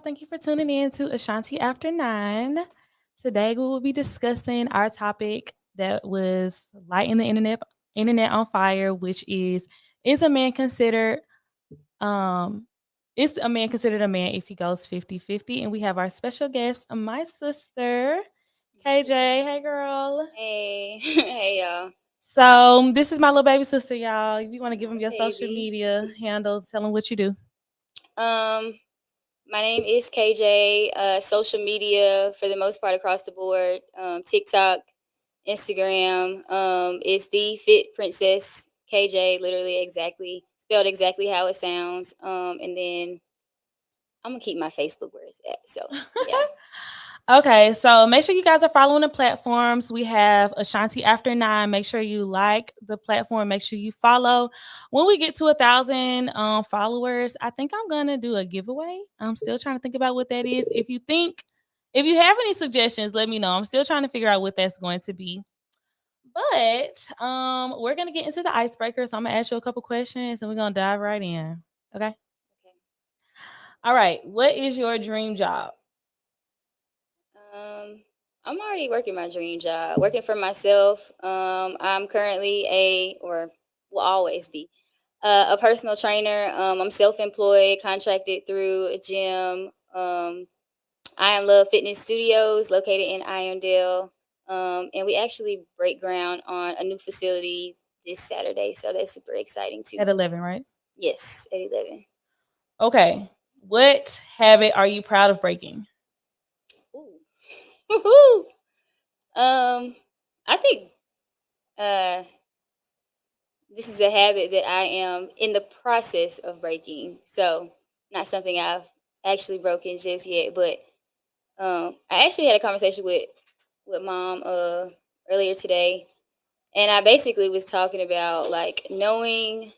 Thank you for tuning in to Ashanti After 9. Today, we will be discussing our topic that was lighting the internet on fire, which is a man considered um is a man considered a man if he goes 50-50? And we have our special guest, my sister, KJ. Hey girl. Hey, hey y'all. So this is my little baby sister, y'all. If you want to give them Hi, your social baby. media handles, tell them what you do. Um, my name is KJ. Social media for the most part across the board. TikTok, Instagram. It's the Fit Princess KJ. Literally exactly spelled exactly how it sounds. And then I'm gonna keep my Facebook where it's at. So yeah. Okay, so make sure you guys are following the platforms. We have Ashanti After 9. Make sure you like the platform. Make sure you follow. When we get to 1,000 followers, I think I'm gonna do a giveaway. I'm still trying to think about what that is. If you have any suggestions, let me know. I'm still trying to figure out what that's going to be. But we're gonna get into the icebreaker. So I'm gonna ask you a couple questions and we're gonna dive right in. Okay. Okay. All right. What is your dream job? I'm already working my dream job, working for myself. I'm currently or will always be, a personal trainer. I'm self-employed, contracted through a gym. I am Love Fitness Studios, located in Irondale, and we actually break ground on a new facility this Saturday, so that's super exciting too. At 11, right? Yes, at 11. Okay. What habit are you proud of breaking? Ooh. Woohoo! I think uh this is a habit that I am in the process of breaking. So, not something I've actually broken just yet, but I actually had a conversation with mom earlier today, and I basically was talking about like knowing.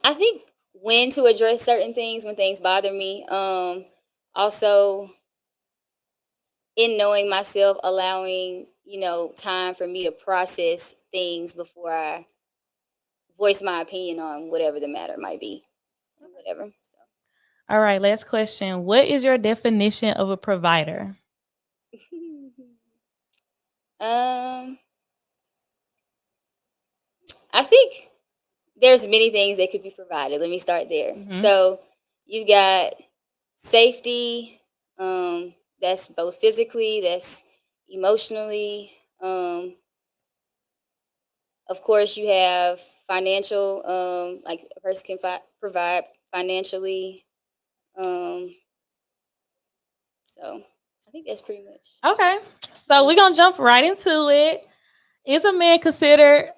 I think when to address certain things when things bother me. Also, in knowing myself, allowing time for me to process things before I voice my opinion on whatever the matter might be, whatever. So, All right, last question. What is your definition of a provider? um, I think there's many things that could be provided. Let me start there. Hmm. So, you've got safety. That's both physically, that's emotionally. Um, of course, you have financial. Like a person can provide financially. Um, so, I think that's pretty much. Okay. So we're going to jump right into it. Is a man considered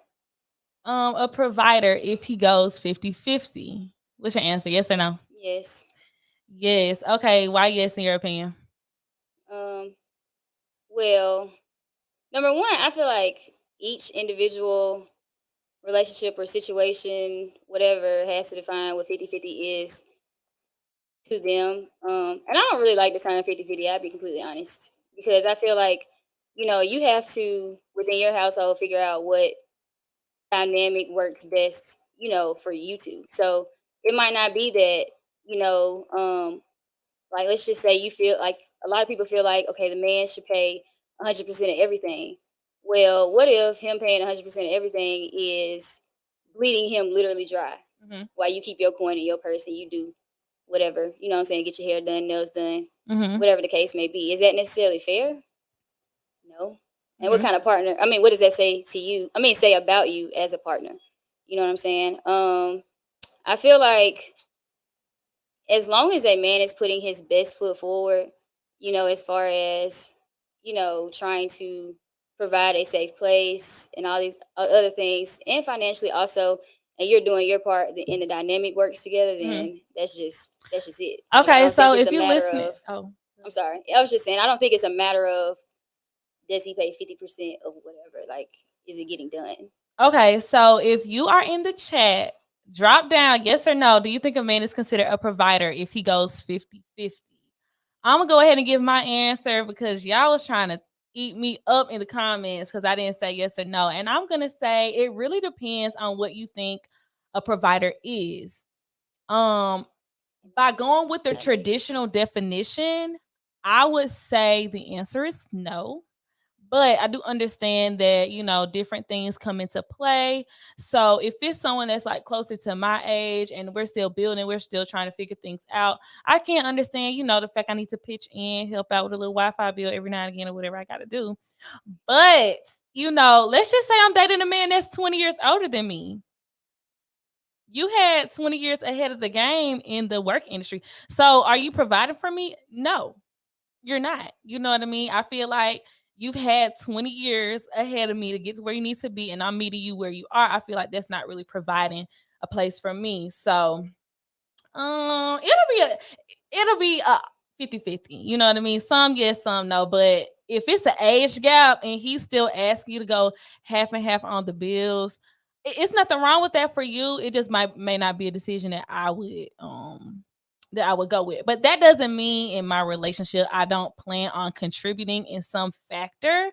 a provider if he goes 50-50? What's your answer? Yes or no? Yes. Yes. Okay. Why yes in your opinion? Um, well, number one, I feel like each individual relationship or situation, whatever, has to define what 50-50 is to them. And I don't really like the term 50-50, I'll be completely honest. Because I feel like, you have to, within your household, figure out what dynamic works best, for you two. So it might not be that, you know, um, like let's just say you feel like a lot of people feel like, okay, the man should pay 100% of everything. Well, what if him paying 100% of everything is bleeding him literally dry Hmm. while you keep your coin in your purse and you do whatever, what I'm saying, get your hair done, nails done, Hmm. whatever the case may be. Is that necessarily fair? No. And what Hmm. kind of partner? I mean, what does that say to you? I mean, say about you as a partner. You know what I'm saying? I feel like as long as a man is putting his best foot forward, as far as, trying to provide a safe place and all these other things, and financially also, and you're doing your part, and the dynamic works together, Hmm. then that's just it. I Okay. don't think So it's if a you matter listening, of. oh, I'm sorry. I was just saying I don't think it's a matter of does he pay 50% of whatever. Like, is it getting done? okay. So if you are in the chat, drop down yes or no. Do you think a man is considered a provider if he goes 50-50? I'm gonna go ahead and give my answer because y'all was trying to eat me up in the comments because I didn't say yes or no. And I'm gonna say it really depends on what you think a provider is. Um, by That's going with the I agree. traditional definition, I would say the answer is no. But I do understand that, different things come into play. So if it's someone that's like closer to my age and we're still building, we're still trying to figure things out, I can't understand, the fact I need to pitch in, help out with a little Wi-Fi bill every now and again or whatever I got to do. But, let's just say I'm dating a man that's 20 years older than me. You had 20 years ahead of the game in the work industry. So are you providing for me? No, you're not. You know what I mean? I feel like you've had 20 years ahead of me to get to where you need to be, and I'm meeting you where you are. I feel like that's not really providing a place for me. So it'll be a 50-50. You know what I mean? Some yes, some no. But if it's an age gap and he's still asking you to go half and half on the bills, it's nothing wrong with that for you. It just may not be a decision that I would go with. But that doesn't mean in my relationship I don't plan on contributing in some factor.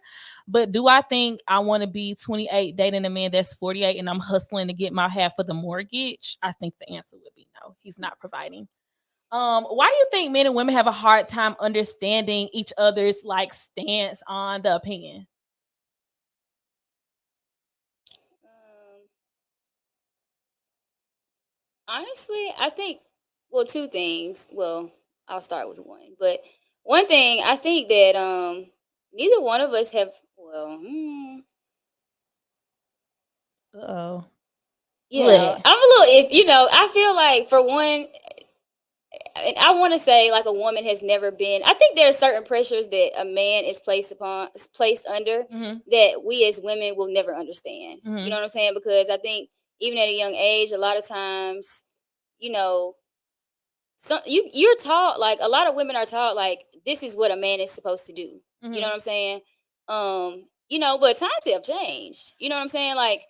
But do I think I want to be 28 dating a man that's 48 and I'm hustling to get my half of the mortgage? I think the answer would be no. He's not providing. Why do you think men and women have a hard time understanding each other's like stance on the opinion? Um, Honestly, I think, well, two things. Well, I'll start with one. But one thing, I think that neither one of us have, well, Oh, I'm a little, if I feel like, for one, and I want to say, like, a woman has never been. I think there are certain pressures that a man is placed under, Mhm. that we as women will never understand. You know Mhm. what I'm saying? Because I think even at a young age, a lot of times, you know, you're taught, like, a lot of women are taught, like, this is what a man is supposed to do. You know Mhm. what I'm saying? But times have changed. You know what I'm saying? Like,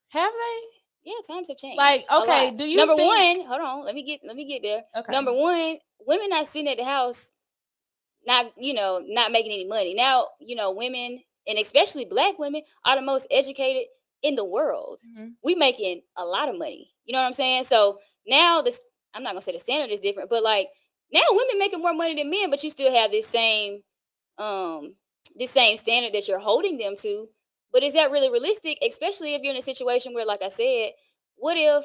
Have they? yeah, times have Like, changed a okay, lot. do you Number think one, hold on, let me get there. okay. Number one, women not sitting at the house, not making any money. Now, women, and especially black women, are the most educated in the world. Mhm. We making a lot of money. You know what I'm saying? So now this, I'm not gonna say the standard is different, but, like, now women making more money than men, but you still have um this same standard that you're holding them to. But is that really realistic? Especially if you're in a situation where, like I said, what if,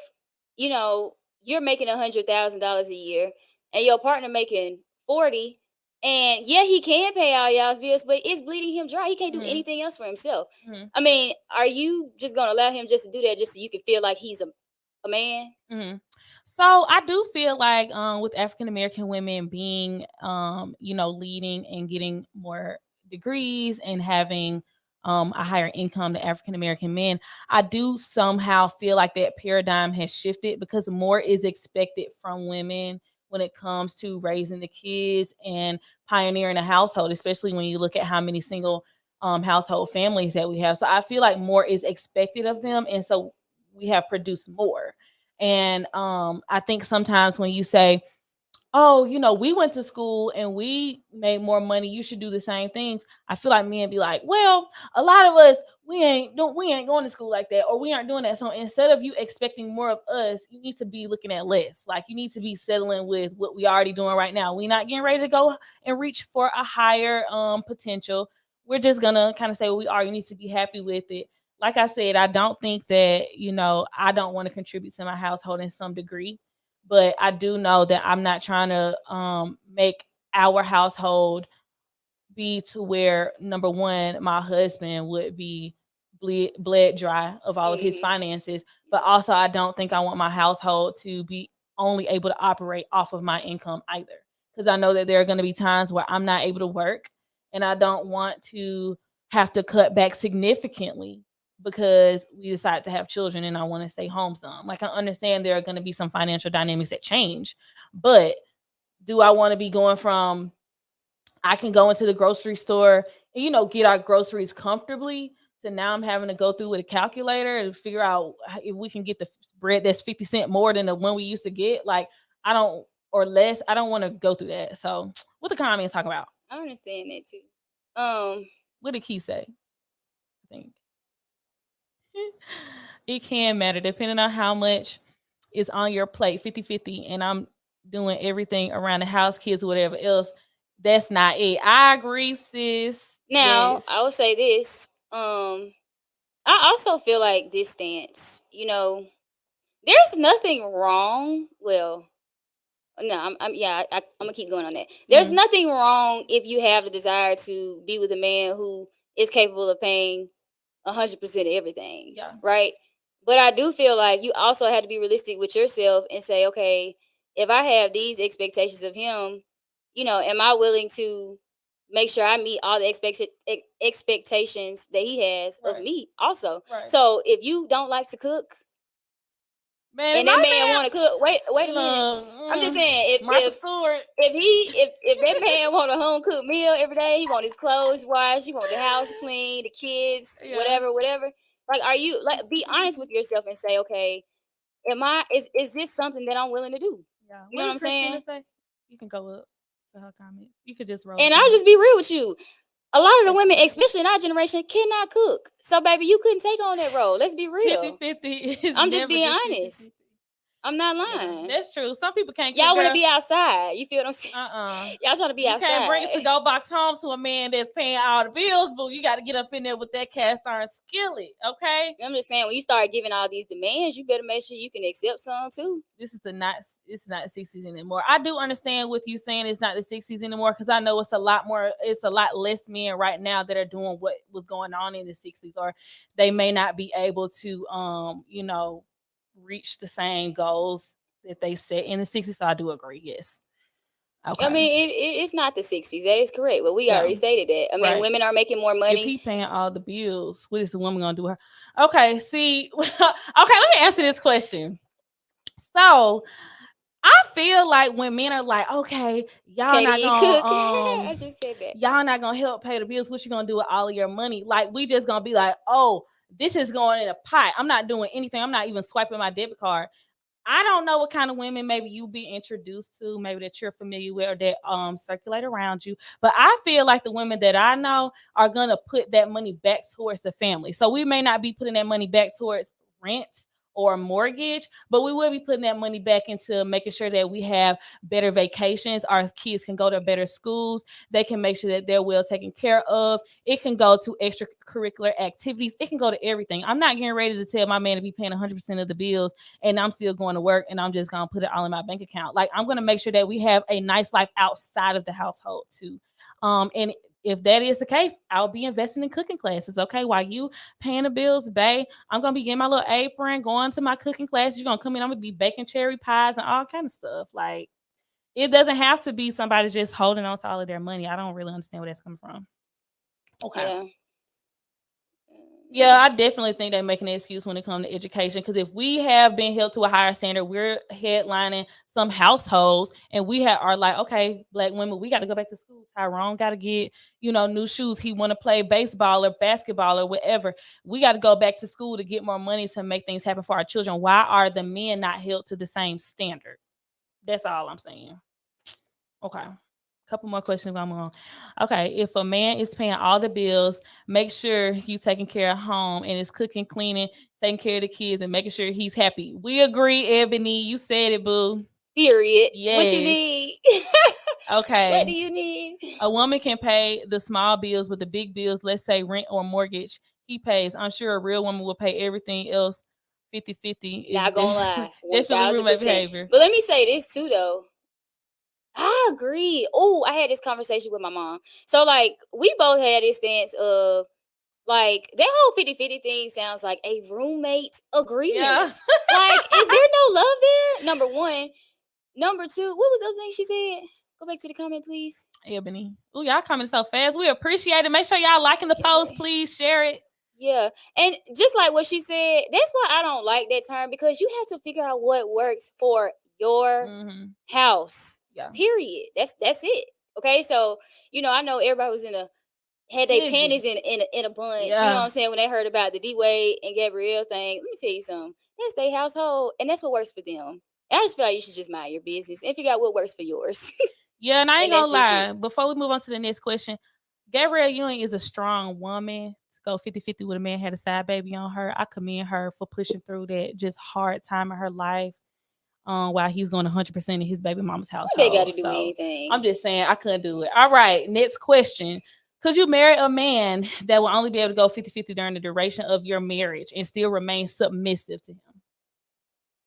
you know you're making $100,000 a year and your partner making 40, and yeah, he can pay all y'all's bills, but it's bleeding him dry. He can't do Mhm. anything else for himself. Mhm. I mean, are you just gonna allow him just to do that just so you can feel like he's a man? Mhm. So I do feel like with African American women being leading and getting more degrees and having a higher income than African American men, I do somehow feel like that paradigm has shifted because more is expected from women when it comes to raising the kids and pioneering a household, especially when you look at how many single household families that we have. So I feel like more is expected of them, and so we have produced more. And I think sometimes when you say, "Oh, we went to school and we made more money, you should do the same things," I feel like men be like, "Well, a lot of us we ain't going to school like that, or we aren't doing that." So instead of you expecting more of us, you need to be looking at less. Like you need to be settling with what we already doing right now. We're not getting ready to go and reach for a higher potential. We're just gonna kind of say what we are. You need to be happy with it. Like I said, I don't think that, I don't want to contribute to my household in some degree, but I do know that I'm not trying to make our household be to where, number one, my husband would be bled dry of all of his Hmm. finances, but also I don't think I want my household to be only able to operate off of my income either, because I know that there are going to be times where I'm not able to work, and I don't want to have to cut back significantly because we decide to have children and I want to stay home some. Like I understand there are going to be some financial dynamics that change, but do I want to be going from I can go into the grocery store and get our groceries comfortably, so now I'm having to go through with a calculator and figure out if we can get the bread that's 50 cents more than the one we used to get. Like I don't or less. I don't want to go through that. So what the comments talk about? I understand that too. Um, What did Key say? I think it can matter depending on how much. is on your plate 50-50, and I'm doing everything around the house, kids, whatever else, that's not it. I agree, sis. Now, Yes. I will say this. I also feel like this stance, there's nothing wrong. Well, no, I'm gonna keep going on that. There's Mm, nothing wrong if you have the desire to be with a man who is capable of paying 100% of everything, yeah. right? But I do feel like you also have to be realistic with yourself and say, okay, if I have these expectations of him, am I willing to make sure I meet all the expectations that he has of Right. me also? Right. So if you don't like to cook Man, if and that my man want to cook, wait a minute. look, I'm just saying, Martha Stewart. if that man want a home cooked meal every day, he want his clothes washed, he want the house clean, the kids, Yeah. whatever. Like, are you like be honest with yourself and say, okay, is this something that I'm willing to do? Yeah. You know What what did I'm Christina saying? say? You can go up to her comments. You could just roll And through I'll them. just be real with you. A lot of the That's women, fine. especially in our generation, cannot cook. So, baby, you couldn't take on that role. Let's be 50 real. 50 is I'm just never being just 50 honest. 50. I'm not Yeah, lying. that's true. Some people can't cook, Y'all want to girl. be outside. You feel what I'm saying? Uh-uh. Y'all trying to be You can't bring a outside. to-go box home to a man that's paying all the bills, but you got to get up in there with that cast iron skillet, okay? I'm just saying, when you start giving all these demands, you better make sure you can accept some too. This is it's not the 60s anymore. I do understand with you saying it's not the 60s anymore, because I know it's a lot less men right now that are doing what was going on in the 60s, or they may not be able to reach the same goals that they set in the 60s. So I do agree, yes. I Okay. mean, it's not the 60s. That is correct. But we Yeah. already stated that. I mean, Right. women are making more If money. he paying all the bills, what is the woman gonna do her? Okay, see, okay, let me answer this question. So I feel like when men are like, okay, Katie Cook. I just said that. y'all not gonna help pay the bills. What you gonna do with all of your money? Like, we just gonna be like, oh, this is going in a pot. I'm not doing anything. I'm not even swiping my debit card. I don't know what kind of women maybe you be introduced to, maybe that you're familiar with, or that circulate around you. But I feel like the women that I know are gonna put that money back towards the family. So we may not be putting that money back towards rent or mortgage, but we will be putting that money back into making sure that we have better vacations. Our kids can go to better schools. They can make sure that they're well taken care of. It can go to extracurricular activities. It can go to everything. I'm not getting ready to tell my man to be paying 100% of the bills and I'm still going to work and I'm just going to put it all in my bank account. Like, I'm going to make sure that we have a nice life outside of the household too. And if that is the case, I'll be investing in cooking classes. Okay, while you paying the bills, babe, I'm gonna be getting my little apron, going to my cooking classes. You're gonna come in, I'm gonna be baking cherry pies and all kind of stuff. Like, it doesn't have to be somebody just holding on to all of their money. I don't really understand where that's coming from. Okay. Yeah. Yeah, I definitely think they're making an excuse when it comes to education. Because if we have been held to a higher standard, we're headlining some households, and are like, okay, black women, we got to go back to school. Tyrone got to get new shoes. He want to play baseball or basketball or whatever. We got to go back to school to get more money to make things happen for our children. Why are the men not held to the same standard? That's all I'm saying. Okay. Couple more questions. I'm on. Okay. If a man is paying all the bills, make sure you taking care of home and is cooking, cleaning, taking care of the kids, and making sure he's happy. We agree, Ebony. You said it, boo. Period. What you Yes. need? What do Okay. you need? A woman can pay the small bills, but the big bills, let's say rent or mortgage, he pays. I'm sure a real woman will pay everything else 50-50. Is Not gonna lie, definitely thousand roommate percent. behavior. But let me say this too, though. I agree. Oh, I had this conversation with my mom. So, like, we both had this stance of like that whole 50-50 thing sounds like a roommate Yeah. agreement. Like, is there no love there? Number one. Number two, what was the other thing she said? Go back to the comment, please. Ebony. Oh, y'all coming so fast. We appreciate it. Make sure y'all liking the post, Okay. please. Share it. Yeah. And just like what she said, that's why I don't like that term, because you have to figure out what works for your Mm-hmm. house. Yeah. Period. That's it. Okay. So, I know everybody was had their Tizzy. panties in a bunch, you know what Yeah. I'm saying, when they heard about the D Wade and Gabrielle thing. Let me tell you something. That's their household and that's what works for them. And I just feel like you should just mind your business and figure out what works for yours. Yeah, and I ain't And gonna that's just it. lie. Before we move on to the next question, Gabrielle Union is a strong woman. To go 50-50 with a man had a side baby on her. I commend her for pushing through that just hard time in her life while he's going 100% in his baby mama's What they got household. to do with So anything? I'm just saying I couldn't do it. All right, next question. Could you marry a man that will only be able to go 50-50 during the duration of your marriage and still remain submissive to him?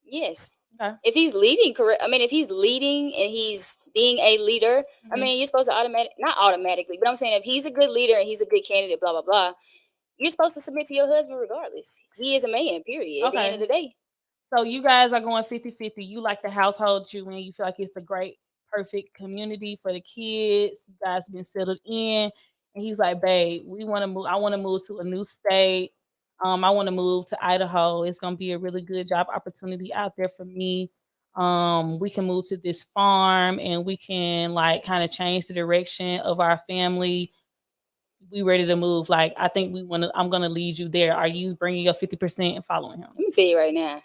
Yes. Okay. If he's leading correct, I mean, if he's leading and he's being a leader, I Mhm. mean, you're supposed to not automatically, but I'm saying if he's a good leader and he's a good candidate, blah blah blah, you're supposed to submit to your husband regardless. He is a man, period. At the end of Okay. the day. So you guys are going 50-50. You like the household you in. You feel like it's a great, perfect community for the kids. You guys been settled in. And he's like, babe, we want to move. I want to move to a new state. I want to move to Idaho. It's gonna be a really good job opportunity out there for me. We can move to this farm and we can like kind of change the direction of our family. We ready to move. Like I think we want to. I'm gonna lead you there. Are you bringing your 50% and following him? Let me tell you right now,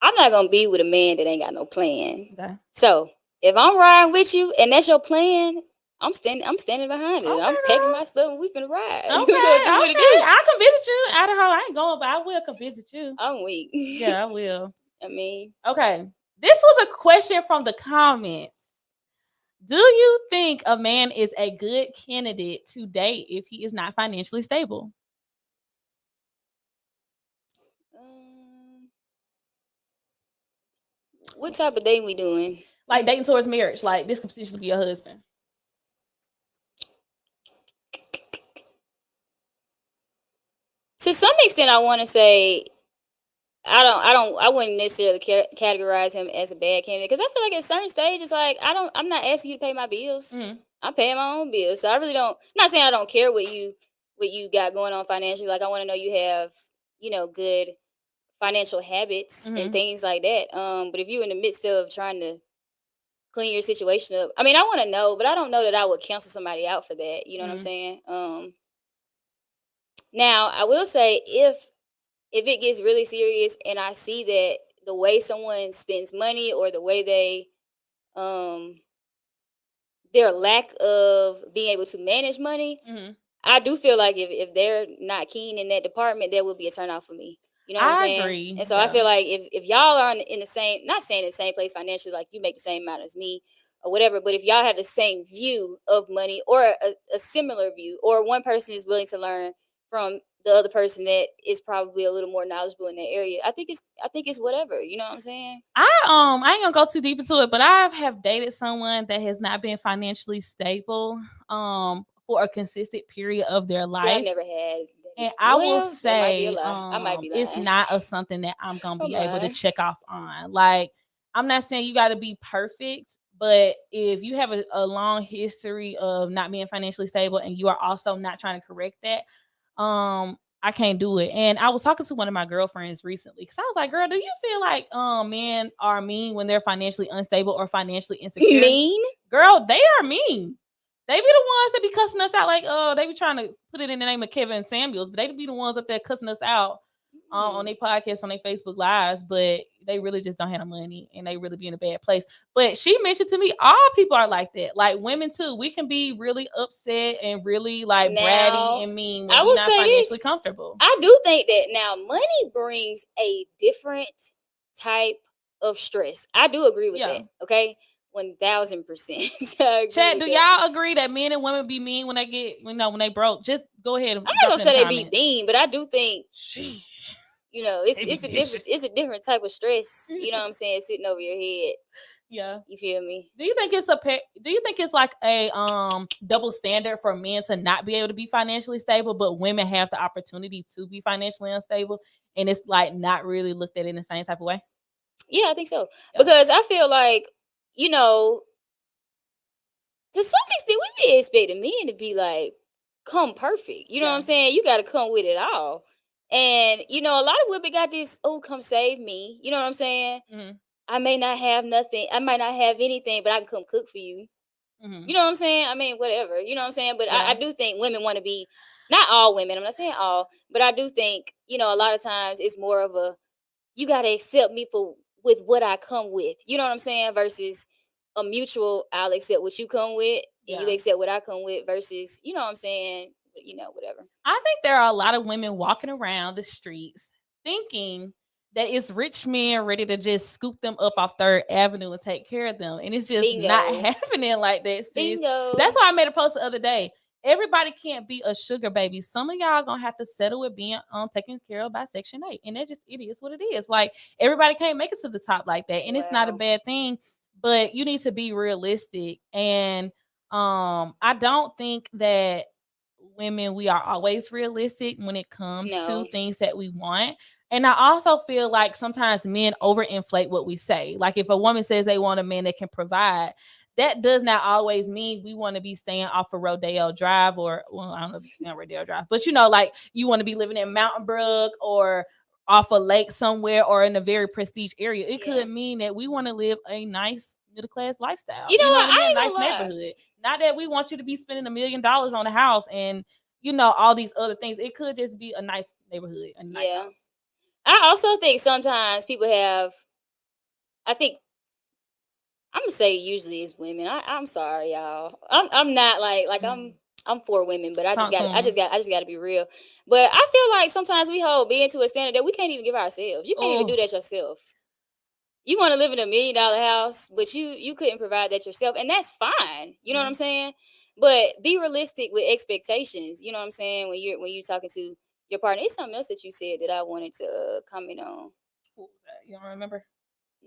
I'm not gonna be with a man that ain't got no plan. Okay. So if I'm riding with you and that's your plan, I'm standing behind it. I'm Okay, packing girl. my stuff and we finna ride. Okay, We gonna do what it okay. do. I'll come visit you. Idaho. I ain't going, but I will come visit you. I'm weak. Yeah, I will. I mean, Okay. This was a question from the comments. Do you think a man is a good candidate to date if he is not financially stable? um, what type of dating we doing? Like dating towards marriage. Like this could potentially be your husband. To some extent, I want to say I wouldn't necessarily categorize him as a bad candidate because I feel like at certain stages, like I'm not asking you to pay my bills. Mm-hmm. I'm paying my own bills, so I really don't. I'm not saying I don't care what you got going on financially. Like I want to know you have good financial habits and Mm-hmm. things like that. But if you're in the midst of trying to clean your situation up, I mean, I want to know, but I don't know that I would cancel somebody out for that. You know what I'm Mm-hmm. saying? Now I will say if it gets really serious and I see that the way someone spends money or the way um their lack of being able to manage money, Mm-hmm. I do feel like if they're not keen in that department, that would be a turnoff for me. You know what I'm I saying? agree. And so I Yeah. feel like if y'all are in the same, not saying in the same place financially, like you make the same amount as me or whatever, but if y'all have the same view of money or a similar view, or one person is willing to learn from the other person that is probably a little more knowledgeable in that area, I think it's whatever. You know what I'm saying? I ain't gonna go too deep into it, but I have dated someone that has not been financially stable for a consistent period of their See, I've life. never had And that. I will Well, that might be a say, lie. I might be it's lying. not a something that I'm gonna Oh be able to my. check off on. Like, I'm not saying you got to be perfect, but if you have a long history of not being financially stable and you are also not trying to correct that, I can't do it. And I was talking to one of my girlfriends recently because I was like, "Girl, do you feel like men are mean when they're financially unstable or financially insecure?" Mean? Girl, they are mean. They be the ones that be cussing us out like, they be trying to put it in the name of Kevin Samuels, but they be the ones up there cussing us out on their podcasts, on their Facebook lives, but they really just don't have the money and they really be in a bad place. But she mentioned to me, all people are like that. Like women too. We can be really upset and really like bratty Now, and mean when I we're will not say this. financially comfortable. I do think that now money brings a different type of stress. I do agree with Yeah. that. Okay. 1000%. I agree Chat, with do that. y'all agree that men and women be mean when they get when they broke? Just go ahead and I'm not drop gonna it in the say they be comments. mean, but I do think She it's they be it's a different vicious. it's a different type of stress. You know what I'm saying? Sitting over your head. Yeah. You feel me? Do you think do you think it's like a double standard for men to not be able to be financially stable, but women have the opportunity to be financially unstable, and it's like not really looked at in the same type of way? Yeah, I think so. Yeah. Because I feel like, you know, to some extent, we be expecting men to be like, come perfect. You know what I'm Yeah. saying? You got to come with it all. And, a lot of women got this, oh, come save me. You know what I'm saying? Mm-hmm. I may not have nothing. I might not have anything, but I can come cook for you. Mm-hmm. You know what I'm saying? I mean, whatever. You know what I'm saying? But I Yeah. do think women want to be, not all women, I'm not saying all, but I do think, a lot of times it's more of a, you got to accept me for with what I come with. You know what I'm saying? Versus a mutual, I'll accept what you come with and you Yeah. accept what I come with versus, you know what I'm saying? Whatever. I think there are a lot of women walking around the streets thinking that it's rich men ready to just scoop them up off Third Avenue and take care of them. And it's just not Bingo. happening like that, sis. That's Bingo. why I made a post the other day. Everybody can't be a sugar baby. Some of y'all gonna have to settle with being taken care of by Section 8. And it is what it is. Like everybody can't make it to the top like that. And it's not a Wow. bad thing, but you need to be realistic. And I don't think that women, we are always realistic when it comes to No. things that we want. And I also feel like sometimes men overinflate what we say. Like if a woman says they want a man that can provide, that does not always mean we want to be staying off of Rodeo Drive, or, well, I don't know if you stay on Rodeo Drive, but like you want to be living in Mountain Brook or off a lake somewhere or in a very prestige area. It Yeah. could mean that we want to live a nice middle class lifestyle. You know You know what? what I mean? I A ain't nice gonna lie. neighborhood. Not that we want you to be spending $1 million on a house and all these other things. It could just be a nice neighborhood, a nice Yeah. house. I also think sometimes people have. I think I'm gonna say usually it's women. I'm sorry, y'all. I'm not like I'm for women, but I just Talk to got them. I just got to be real. But I feel like sometimes we hold being to a standard that we can't even give ourselves. You can't even do Oh, that yourself. You want to live in a $1 million house, but you couldn't provide that yourself, and that's fine. You know what I'm mm, saying? But be realistic with expectations. You know what I'm saying? When you're talking to your partner, it's something else that you said that I wanted to comment on. what was that? You don't remember?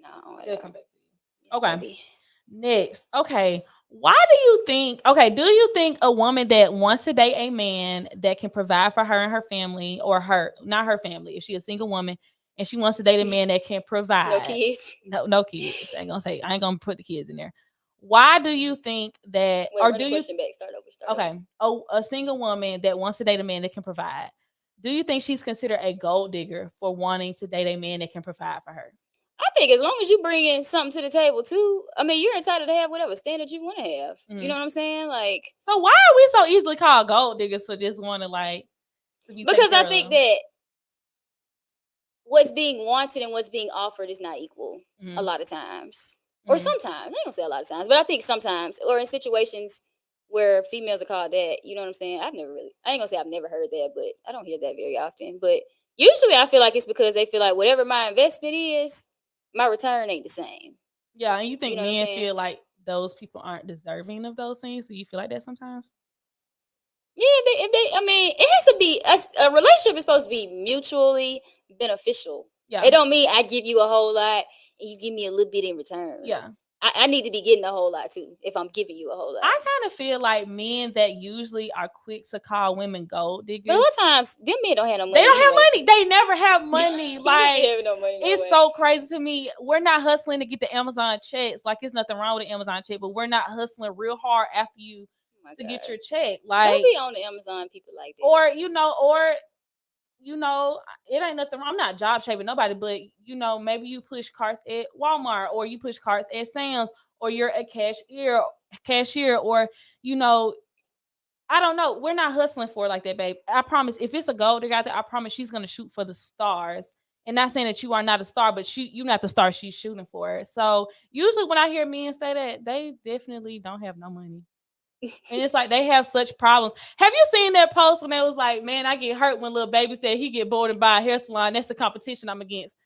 No, I It'll come don't. back to you. Yeah, Okay. maybe. Next. Okay. Why do you think, do you think a woman that wants to date a man that can provide for her and her family, or not her family, if she's a single woman and she wants to date a man that can No provide, kids. no kids, I ain't gonna put the kids in there. Why do you think that, Wait, or run do the you, question back. Start over. Start over. okay, a single woman that wants to date a man that can provide, do you think she's considered a gold digger for wanting to date a man that can provide for her? I think as long as you bring in something to the table too, I mean, you're entitled to have whatever standard you want to have. You know Mhm. what I'm saying? Like, So why are we so easily called gold diggers for just wanting to be taken because I care think of? that what's being wanted and what's being offered is not equal a Mhm, lot of times. Or mhm. sometimes. I ain't gonna say a lot of times, but I think sometimes, or in situations where females are called that, you know what I'm saying? I ain't gonna say I've never heard that, but I don't hear that very often. But usually I feel like it's because they feel like whatever my investment is, my return ain't the same. Yeah, and you You think know what I'm men saying? feel like those people aren't deserving of those things? Do you feel like that sometimes? Yeah, I mean, it has to be a relationship is supposed to be mutually beneficial. Yeah, It don't mean I give you a whole lot and you give me a little bit in return. yeah. I need to be getting a whole lot too if I'm giving you a whole lot. I kind of feel like men that usually are quick to call women gold But a diggers, lot of times, them men don't have no they money don't have anyway. money. They never have money. They don't be Like, having no money no it's way. so crazy to me. We're not hustling to get the Amazon checks. Like, it's nothing wrong with the Amazon check, but we're not hustling real hard after you Oh my to get god, your check. don't Like, be on the Amazon people like that. or it ain't nothing wrong. I'm not job shaping nobody, but maybe you push carts at Walmart, or you push carts at Sam's, or you're a cashier, or you know, I don't know. We're not hustling for it like that, babe. I promise. If it's a goal they got there, I promise she's gonna shoot for the stars. And not saying that you are not a star, but you're not the star she's shooting for. So usually when I hear men say that, they definitely don't have no money. And it's like they have such problems. Have you seen that post when they was like, "Man, I get hurt when little baby said he get bored and buy a hair salon. That's the competition I'm against."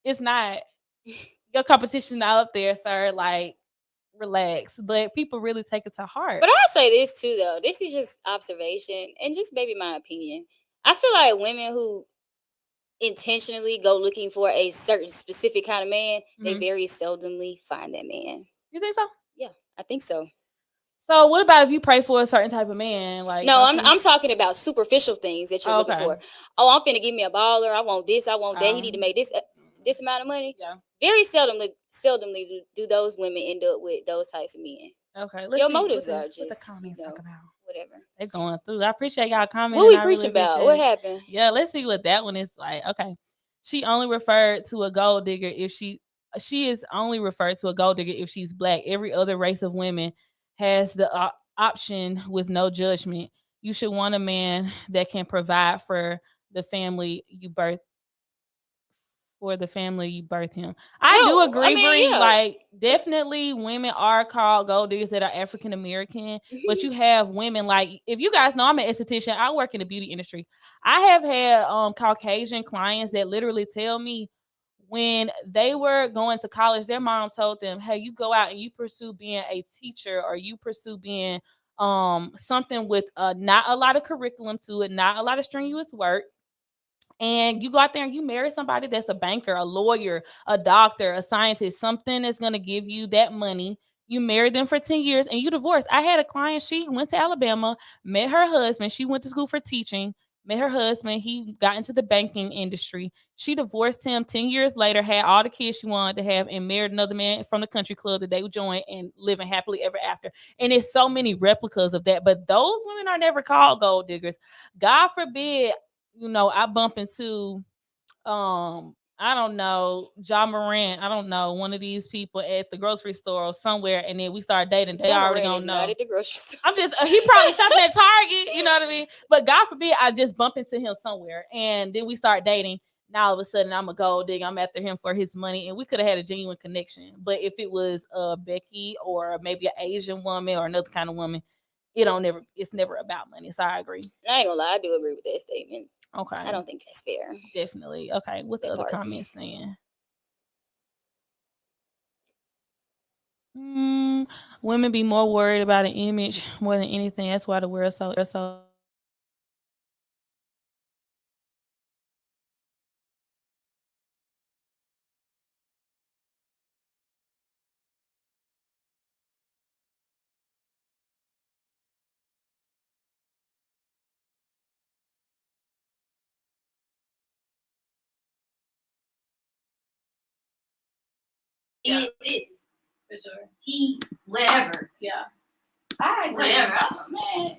It's not. Your competition not up there, sir. Like, relax. But people really take it to heart. But I'll say this too, though. This is just observation and just maybe my opinion. I feel like women who intentionally go looking for a certain specific kind of man, they Mhm. very seldomly find that man. You think so? Yeah, I think so. So what about if you pray for a certain type of man? Like, No, don't I'm you? I'm talking about superficial things that you're Oh, looking okay. for. Oh, I'm finna give me a baller. I want this. I want that. He need to Um, make this amount of money. yeah. Very seldomly do those women end up with those types of men. Okay. Let's Your see what motives the are what the just comments talk about. whatever. They're going through. I appreciate y'all What commenting. we I really preaching about? What appreciate it. happened? Yeah, let's see what that one is like. Okay. She only referred to a gold digger if she is only referred to a gold digger if she's black. Every other race of women has the option with no judgment. You should want a man that can provide the family you birth family you birth him. I do No, I agree, mean, Bree. yeah. Like, definitely women are called gold diggers that are African American, but you have women, like, if you guys know, I'm an esthetician. I work in the beauty industry. I have had Caucasian clients that literally tell me, when they were going to college, their mom told them, hey, you go out and you pursue being a teacher, or you pursue being something with not a lot of curriculum to it, not a lot of strenuous work, and you go out there and you marry somebody that's a banker, a lawyer, a doctor, a scientist, something that's going to give you that money. You marry them for 10 years and you divorce. I had a client, she went to Alabama, met her husband. She went to school for teaching, met her husband. He got into the banking industry. She divorced him 10 years later, had all the kids she wanted to have, and married another man from the country club that they would join, and living happily ever after. And there's so many replicas of that. But those women are never called gold diggers. God forbid, I bump into I don't know, John Moran, I don't know, one of these people at the grocery store or somewhere, and then we start dating. They already gonna know. Not at the grocery store. I'm just he probably shopping at Target, you know what I mean? But God forbid I just bump into him somewhere and then we start dating. Now all of a sudden I'm a gold digger. I'm after him for his money, and we could have had a genuine connection. But if it was Becky or maybe an Asian woman or another kind of woman, it's never about money. So I agree. I ain't gonna lie, I do agree with that statement. Okay. I don't think that's fair. Definitely. Okay. What the other comments saying? Women be more worried about an image more than anything. That's why the world's so It is. For sure. He, whatever. Yeah. I agree. Whatever. Oh, man.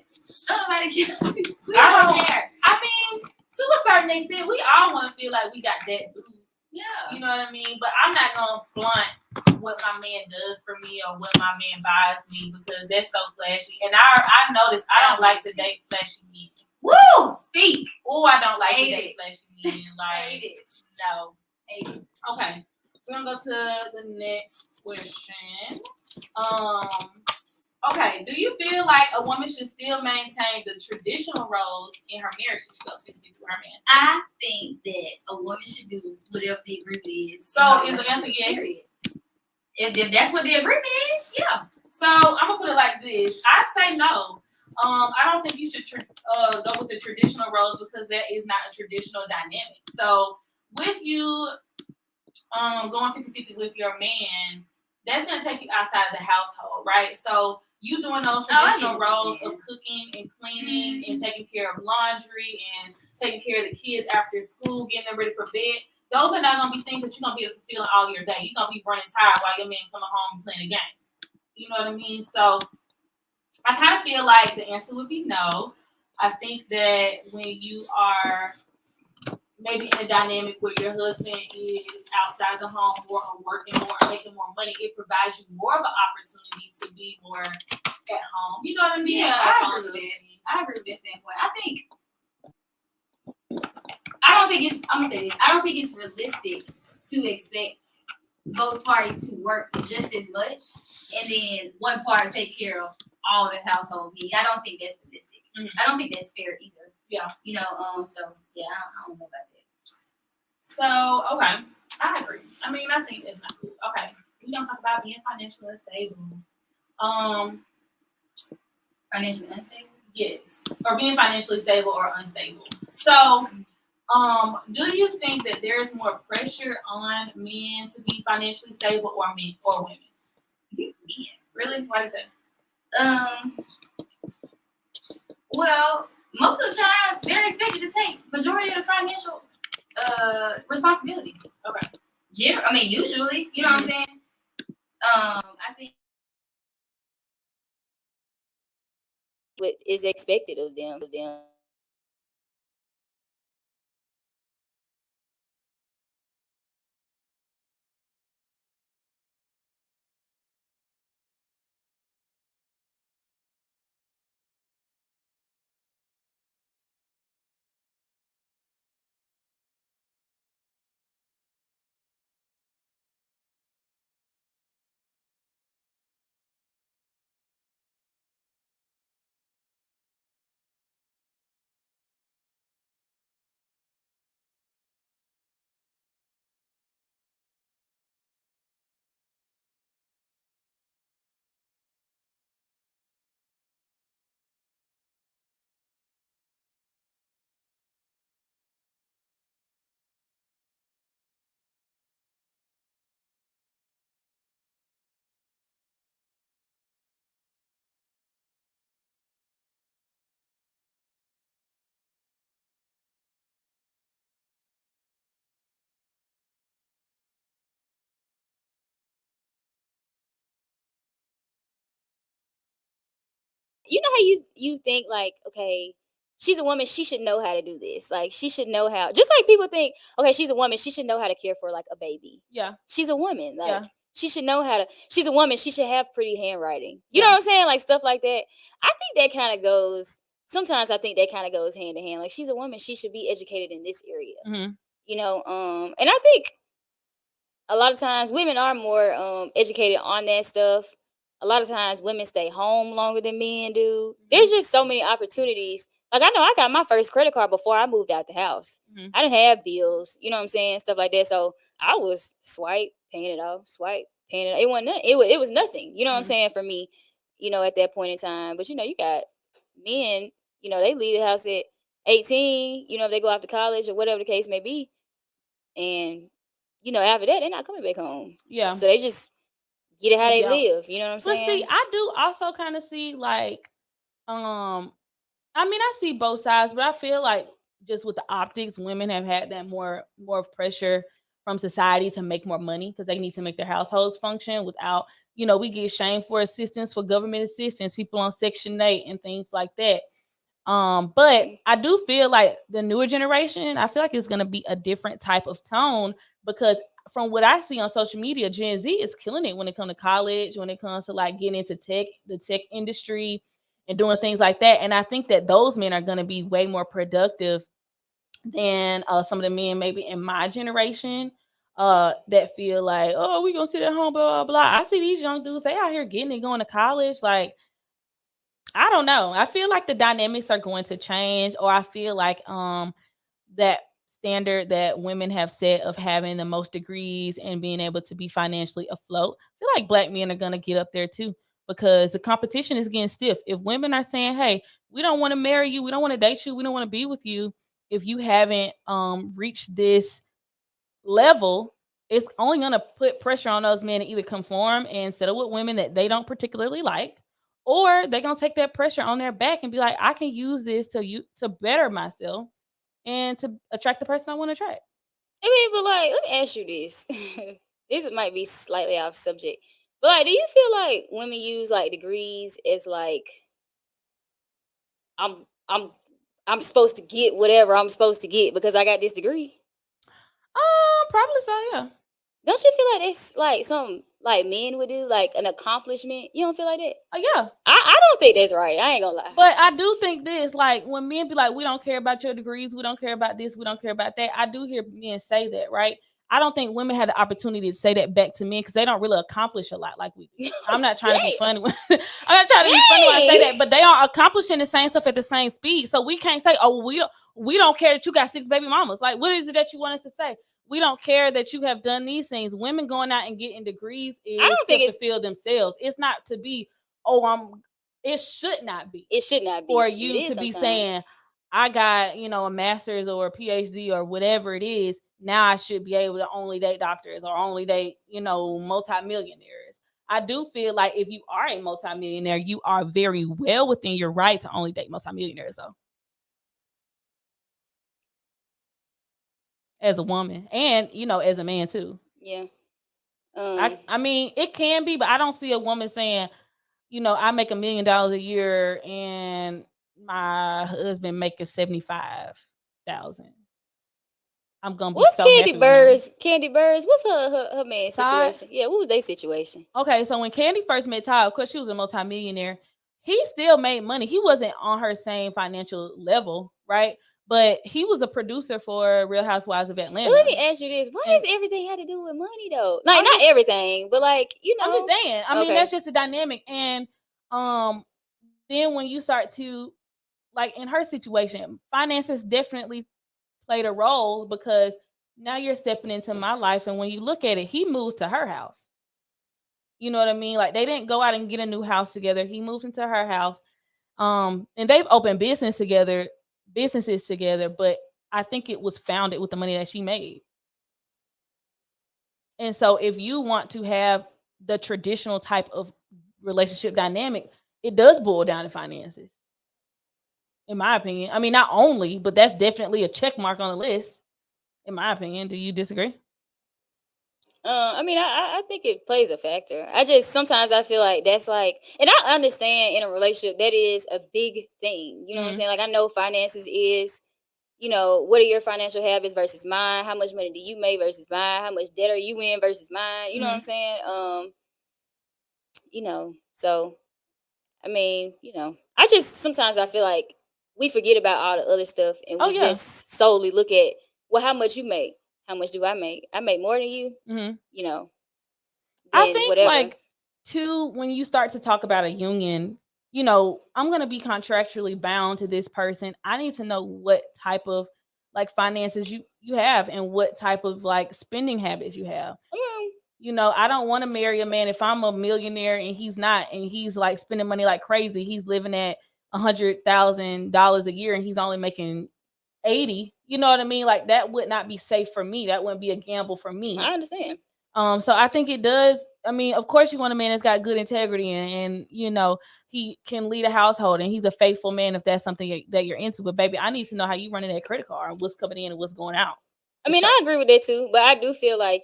Nobody cares. We don't care. I mean, to a certain extent, we all want to feel like we got that. Yeah. You know what I mean? But I'm not going to flaunt what my man does for me or what my man buys me, because that's so flashy. And I notice I don't like to date flashy men. Woo! Speak. Oh, I don't like to date flashy men. Like, Hate it. No. Hate it. Okay. We're going to go to the next question. Okay, do you feel like a woman should still maintain the traditional roles in her marriage if she goes 50 to her man? I think that a woman should do whatever the agreement is. So is the answer yes? If that's what the agreement is, yeah. So I'm gonna put it like this. I say no. I don't think you should go with the traditional roles, because that is not a traditional dynamic. So with you going 50-50 with your man, that's gonna take you outside of the household, right? So you doing those traditional roles of cooking and cleaning and taking care of laundry and taking care of the kids after school, getting them ready for bed. Those are not gonna be things that you're gonna be fulfilling all your day. You're gonna be running tired while your man coming home and playing a game. You know what I mean? So I kind of feel like the answer would be no. I think that when you are maybe in a dynamic where your husband is outside the home more, or working more, or making more money, it provides you more of an opportunity to be more at home. You know what I mean? Yeah, I agree with that. I agree with that standpoint. I'm gonna say this. I don't think it's realistic to expect both parties to work just as much and then one party take care of all the household needs. I don't think that's realistic. Mm-hmm. I don't think that's fair either. Yeah. So yeah, I don't know about that. So, okay. I agree. I mean, I think that's not cool. Okay. We're gonna talk about being financially unstable. Financially unstable? Yes. Or being financially stable or unstable. So, do you think that there's more pressure on men to be financially stable, or men or women? Men. Really? Why is that? Well, most of the time they're expected to take majority of the financial responsibility. Okay. Usually, you know what I'm saying? I think what is expected of them. you know how you think like, okay, she's a woman, she should know how to do this. Like she should know how. Just like people think, okay, she's a woman, she should know how to care for like a baby. Yeah. She's a woman. Like Yeah. she should know how to. She's a woman. She should have pretty handwriting. You know Yeah. what I'm saying? Like stuff like that. I think that kind of goes. Sometimes I think that kind of goes hand in hand. Like she's a woman. She should be educated in this area. Mm-hmm. And I think a lot of times women are more educated on that stuff. A lot of times women stay home longer than men do. There's just so many opportunities. Like I know I got my first credit card before I moved out the house. Mm-hmm. I didn't have bills, you know what I'm saying, stuff like that. So I was swipe, paying it off, swipe, paying it off. It wasn't nothing. It was nothing. You know what I'm saying for me, at that point in time. But you got men, they leave the house at 18, if they go off to college or whatever the case may be. And after that, they're not coming back home. Yeah. So they just get it how they Yeah. live. You know what I'm saying? But see, I do also kind of see like, I mean, I see both sides, but I feel like just with the optics, women have had that more of pressure from society to make more money because they need to make their households function without, we get shamed for assistance, for government assistance, people on Section 8 and things like that. But I do feel like the newer generation, I feel like it's going to be a different type of tone because from what I see on social media, Gen Z is killing it when it comes to college, when it comes to like getting into the tech industry and doing things like that. And I think that those men are going to be way more productive than some of the men maybe in my generation that feel like, oh, we going to sit at home, blah, blah, blah. I see these young dudes, they out here getting it, going to college. Like, I don't know. I feel like the dynamics are going to change, or I feel like that standard that women have set of having the most degrees and being able to be financially afloat, I feel like black men are going to get up there too because the competition is getting stiff. If women are saying, hey, we don't want to marry you, we don't want to date you, we don't want to be with you if you haven't reached this level, it's only going to put pressure on those men to either conform and settle with women that they don't particularly like, or they're going to take that pressure on their back and be like, I can use this to better myself and to attract the person I want to attract. I mean, but like, let me ask you this. This might be slightly off subject, but like, do you feel like women use like degrees as like, I'm I'm supposed to get whatever I'm supposed to get because I got this degree? Probably so, yeah. Don't you feel like it's like something like men would do, like an accomplishment? You don't feel like that? Yeah. I don't think that's right. I ain't gonna lie. But I do think this, like when men be like, we don't care about your degrees, we don't care about this, we don't care about that. I do hear men say that, right? I don't think women had the opportunity to say that back to men because they don't really accomplish a lot like we do. I'm not trying to be funny. I'm not trying to be funny when I say that, but they are accomplishing the same stuff at the same speed. So we can't say, oh, we don't care that you got 6 baby mamas. Like, what is it that you want us to say? We don't care that you have done these things. Women going out and getting degrees is to fulfill themselves. It's not to be, it should not be. It should not be. For you to be saying, I got, a master's or a PhD or whatever it is. Now I should be able to only date doctors or only date, multimillionaires. I do feel like if you are a multimillionaire, you are very well within your right to only date multimillionaires, though. As a woman and, as a man, too. Yeah. I mean, it can be, but I don't see a woman saying, I make $1 million a year and my husband making 75,000. I'm gonna be. What's so Candy Bird's? Candy Bird's. What's her man situation? Yeah, what was their situation? Okay, so when Candy first met Todd, of course she was a multimillionaire. He still made money. He wasn't on her same financial level, right? But he was a producer for Real Housewives of Atlanta. But let me ask you this: why does everything have to do with money, though? Like, not everything, but like, I'm just saying. I mean, that's just a dynamic. And then when you start to, like, in her situation, finances definitely played a role because now you're stepping into my life. And when you look at it, he moved to her house. You know what I mean? Like, they didn't go out and get a new house together. He moved into her house. And they've opened businesses together, but I think it was founded with the money that she made. And so if you want to have the traditional type of relationship dynamic, it does boil down to finances. In my opinion. I mean, not only, but that's definitely a check mark on the list. In my opinion. Do you disagree? I mean, I think it plays a factor. I just sometimes I feel like that's like, and I understand in a relationship that is a big thing. You know what I'm saying? Like I know finances is, what are your financial habits versus mine? How much money do you make versus mine? How much debt are you in versus mine? You know what I'm saying? So I mean, I just sometimes I feel like we forget about all the other stuff and Oh we yeah. just solely look at, well, how much you make? How much do I make? I make more than you, you know, I then think whatever. like too, when you start to talk about a union, I'm gonna be contractually bound to this person. I need to know what type of like finances you have and what type of like spending habits you have. I don't want to marry a man if I'm a millionaire and he's not, and he's like spending money like crazy. He's living at $100,000 a year and he's only making 80. You know what I mean? Like that would not be safe for me. That wouldn't be a gamble for me. I understand. So I think it does. I mean, of course, you want a man that's got good integrity and he can lead a household and he's a faithful man if that's something that you're into. But baby, I need to know how you running that credit card, what's coming in and what's going out. I mean, I agree with that too, but I do feel like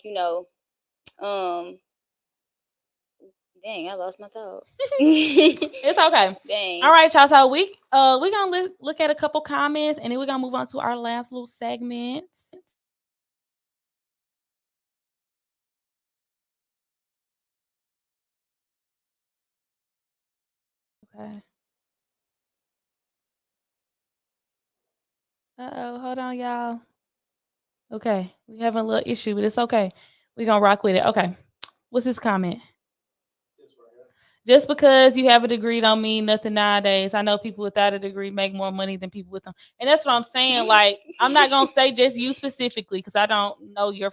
dang, I lost my thought. It's okay. Dang. All right, y'all. So we gonna look at a couple comments and then we're gonna move on to our last little segment. Okay. Hold on, y'all. Okay, we have a little issue, but it's okay. We're gonna rock with it. Okay. What's this comment? Just because you have a degree don't mean nothing nowadays. I know people without a degree make more money than people with them, and that's what I'm saying. Like, I'm not gonna say just you specifically because I don't know your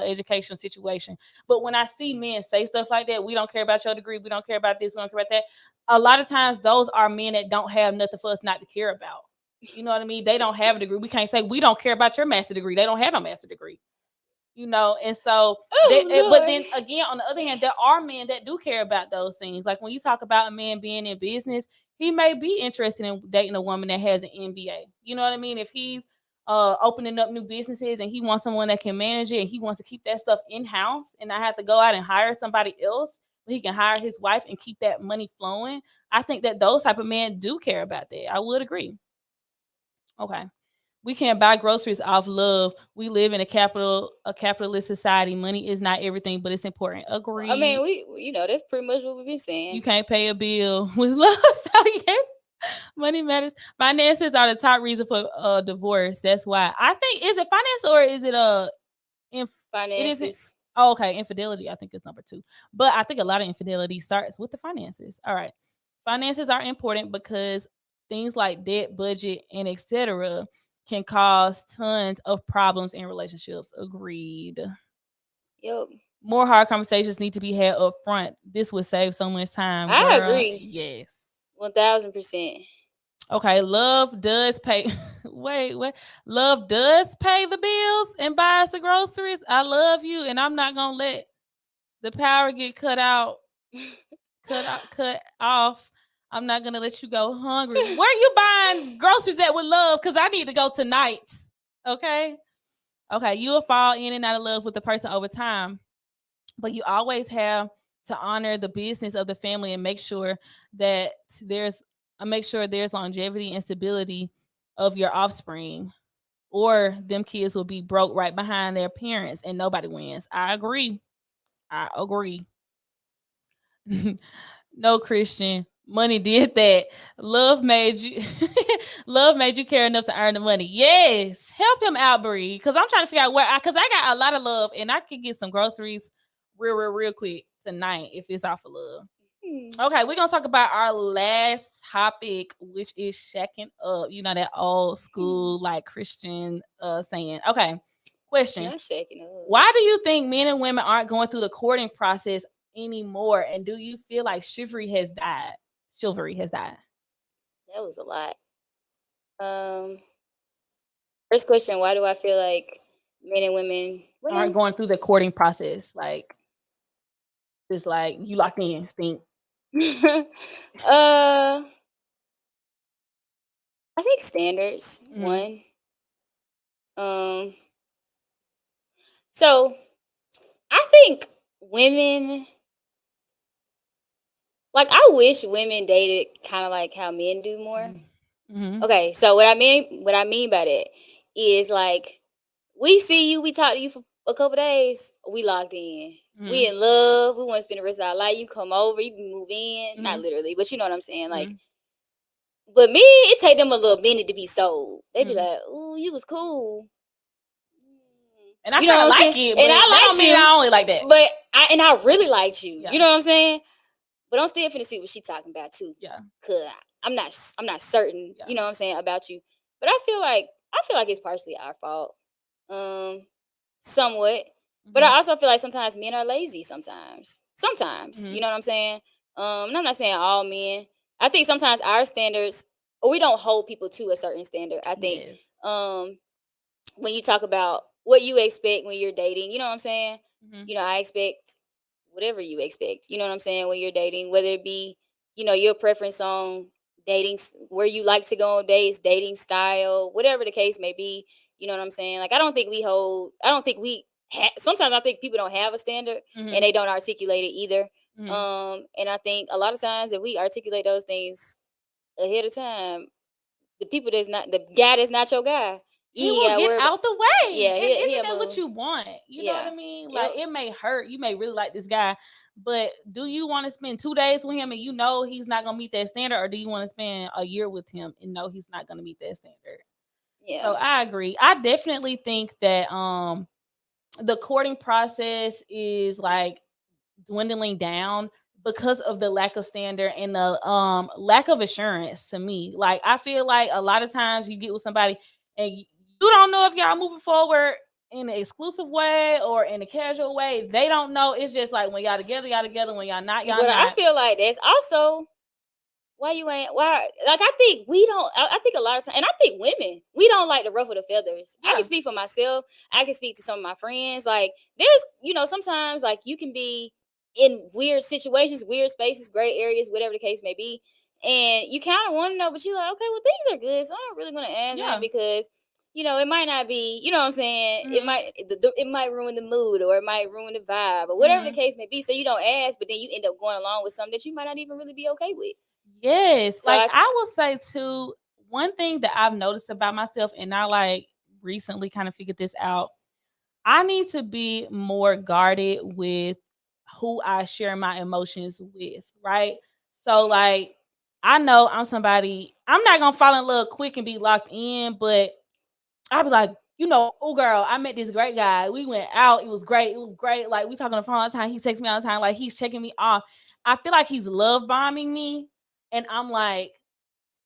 educational situation. But when I see men say stuff like that, we don't care about your degree, we don't care about this, we don't care about that. A lot of times, those are men that don't have nothing for us not to care about. You know what I mean? They don't have a degree. We can't say we don't care about your master degree. They don't have a master degree. And so but then again, on the other hand, there are men that do care about those things. Like when you talk about a man being in business, he may be interested in dating a woman that has an MBA. You know what I mean? If he's opening up new businesses and he wants someone that can manage it and he wants to keep that stuff in-house and not have to go out and hire somebody else, but he can hire his wife and keep that money flowing. I think that those type of men do care about that. I would agree. Okay. We can't buy groceries off love. We live in a capitalist society. Money is not everything, but it's important. Agree. I mean, that's pretty much what we've been saying. You can't pay a bill with love. So yes, money matters. Finances are the top reason for divorce. That's why I think, is it finance or is it finances? Oh, okay, infidelity. I think is number 2, but I think a lot of infidelity starts with the finances. All right, finances are important because things like debt, budget, and etc. can cause tons of problems in relationships. Agreed. Yep. More hard conversations need to be had up front. This would save so much time. I agree. Yes. 1000%. Okay, love does pay. Wait. Love does pay the bills and buys the groceries. I love you, and I'm not gonna let the power get cut off. I'm not gonna let you go hungry. Where you buying groceries at with love? Because I need to go tonight. Okay. You'll fall in and out of love with the person over time, but you always have to honor the business of the family and make sure there's longevity and stability of your offspring, or them kids will be broke right behind their parents and nobody wins. I agree. No, Christian, money did that. Love made you love made you care enough to earn the money. Yes. Help him out, Bree. Because I'm trying to figure out because I got a lot of love and I could get some groceries real quick tonight if it's off of love. Okay, we're gonna talk about our last topic, which is shacking up. You know, that old school like Christian saying. Okay. Question. Not shacking up. Why do you think men and women aren't going through the courting process anymore? And do you feel like chivalry has died? That was a lot. First question, why do I feel like men and women aren't going through the courting process? Like, it's like you locked in, think. I think standards. One. So I think women, like, I wish women dated kind of like how men do more. Mm-hmm. Okay, so what I mean by that is, like, we see you, we talk to you for a couple days, we locked in. We in love. We want to spend the rest of our life. You come over, you can move in. Not literally, but you know what I'm saying. Like, but me, it take them a little minute to be sold. They be like, "Ooh, you was cool." And I You know kind of what I'm like saying? it, And but that I don't liked mean you, I only like that. but I really liked you. Yeah. You know what I'm saying? But I'm still finna see what she talking about too. Yeah. Cause I'm not certain. Yeah. You know what I'm saying about you. But I feel like it's partially our fault. Somewhat. But I also feel like sometimes men are lazy sometimes. You know what I'm saying? And I'm not saying all men. I think sometimes our standards, or we don't hold people to a certain standard. I think Yes. when you talk about what you expect when you're dating, you know what I'm saying? You know, I expect whatever you expect. You know what I'm saying? When you're dating, whether it be, you know, your preference on dating, where you like to go on dates, dating style, whatever the case may be. You know what I'm saying? Like, I don't think we sometimes I think people don't have a standard and they don't articulate it either. And I think a lot of times if we articulate those things ahead of time, the guy that's not your guy, He will get out the way. Yeah, And isn't he'll that what move. you want? You know what I mean? Yep. Like, it may hurt. You may really like this guy, but do you want to spend 2 days with him and you know he's not gonna meet that standard, or do you want to spend a year with him and know he's not gonna meet that standard? Yeah. So I agree. I definitely think that the courting process is like dwindling down because of the lack of standard and the lack of assurance to me. Like, I feel like a lot of times you get with somebody and you don't know if y'all moving forward in an exclusive way or in a casual way. They don't know. It's just like when y'all together, when y'all not, y'all but not. I feel like that's also why like, I think we don't. I think a lot of times, and I think women, we don't like to ruffle the feathers. I can speak for myself. I can speak to some of my friends. Like, there's, you know, sometimes like you can be in weird situations, weird spaces, gray areas, whatever the case may be, and you kind of want to know, but you're like, okay, well, things are good, so I'm not really going to ask that because, you know, it might not be, you know what I'm saying? It might ruin the mood, or it might ruin the vibe, or whatever the case may be. So you don't ask, but then you end up going along with something that you might not even really be okay with. Yes. So like, I will say too, one thing that I've noticed about myself, and I like recently kind of figured this out, I need to be more guarded with who I share my emotions with, right? So, like, I know I'm somebody, I'm not gonna fall in love quick and be locked in, but I'll be like, you know, oh girl, I met this great guy. We went out. It was great. It was great. Like, we talk on the phone all the time. He texts me all the time. Like, he's checking me off. I feel like he's love bombing me. And I'm like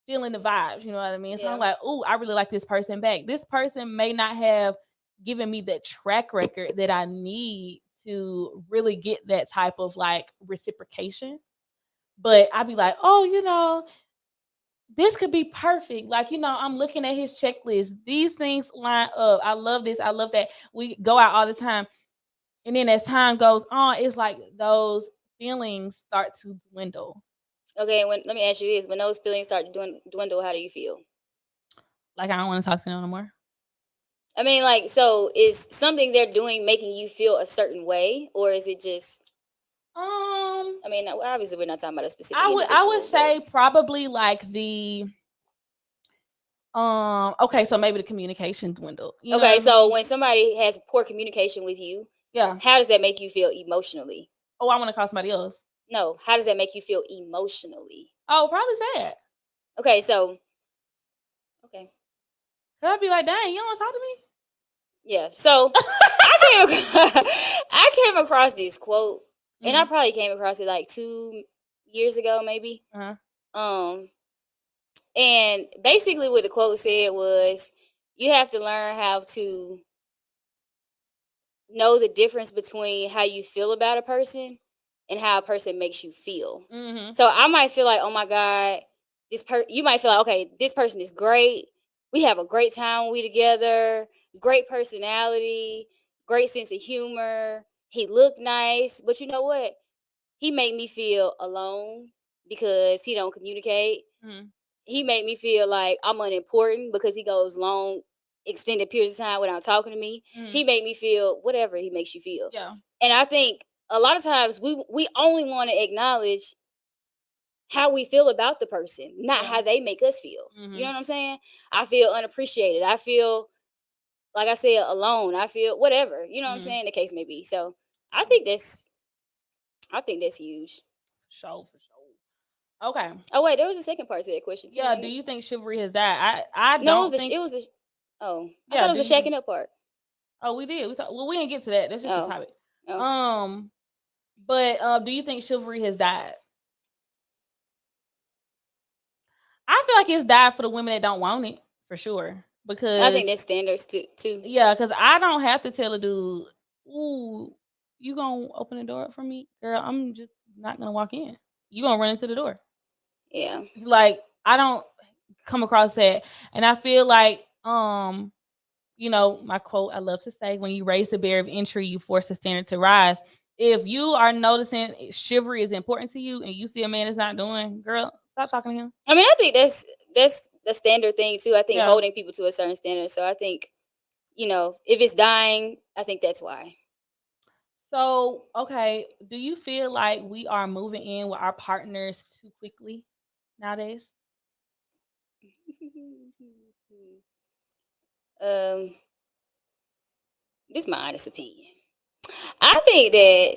feeling the vibes. You know what I mean? So I'm like, oh, I really like this person back. This person may not have given me the track record that I need to really get that type of like reciprocation. But I'd be like, oh, you know, this could be perfect. Like, you know, I'm looking at his checklist. These things line up. I love this. I love that. We go out all the time. And then as time goes on, it's like those feelings start to dwindle. Okay, let me ask you this: when those feelings start to dwindle, how do you feel? Like, I don't want to talk to them no more. I mean, like, so is something they're doing making you feel a certain way, or is it just? I mean, obviously, we're not talking about a specific. I would say probably like the okay, so maybe the communication dwindled. You know so mean? when somebody has poor communication with you, Yeah, how does that make you feel emotionally? oh, I want to call somebody else. No, how does that make you feel emotionally? Oh, probably sad. Okay, so okay, I'd be like, dang, you don't want to talk to me? yeah. So I came across this quote, and I probably came across it like 2 years ago, maybe. Um, and basically what the quote said was, you have to learn how to know the difference between how you feel about a person and how a person makes you feel. So I might feel like, oh my God, you might feel like, okay, this person is great. We have a great time when we together, great personality, great sense of humor. He looked nice, but you know what? He made me feel alone because he don't communicate. He made me feel like I'm unimportant because he goes long, extended periods of time without talking to me. He made me feel whatever he makes you feel. Yeah. And I think a lot of times we only want to acknowledge how we feel about the person, not how they make us feel. You know what I'm saying? I feel unappreciated. I feel, like I said, alone. I feel whatever. You know what I'm saying? The case may be. So I think that's huge. For sure. Okay. Oh wait, there was a second part to that question too. Yeah. Do you think chivalry has died? I No, don't think. it was a. Oh, I Yeah. thought it Do was a you think? shacking up part. Oh, we did. Well, we didn't get to that. That's just a Oh, topic. oh. But do you think chivalry has died? I feel like it's died for the women that don't want it, for sure. I think Because that's standards too. yeah, because I don't have to tell a dude, "Ooh, you gonna open the door up for me, girl? I'm just not gonna walk in. You gonna run into the door." Yeah. Like I don't come across that, and I feel like my quote I love to say: "When you raise the barrier of entry, you force the standard to rise." If you are noticing chivalry is important to you, and you see a man is not doing, girl, stop talking to him. I mean, I think that's the standard thing too. I think Yeah. holding people to a certain standard. So I think, if it's dying, I think that's why. So, okay, do you feel like we are moving in with our partners too quickly nowadays? um, this is my honest opinion. I think that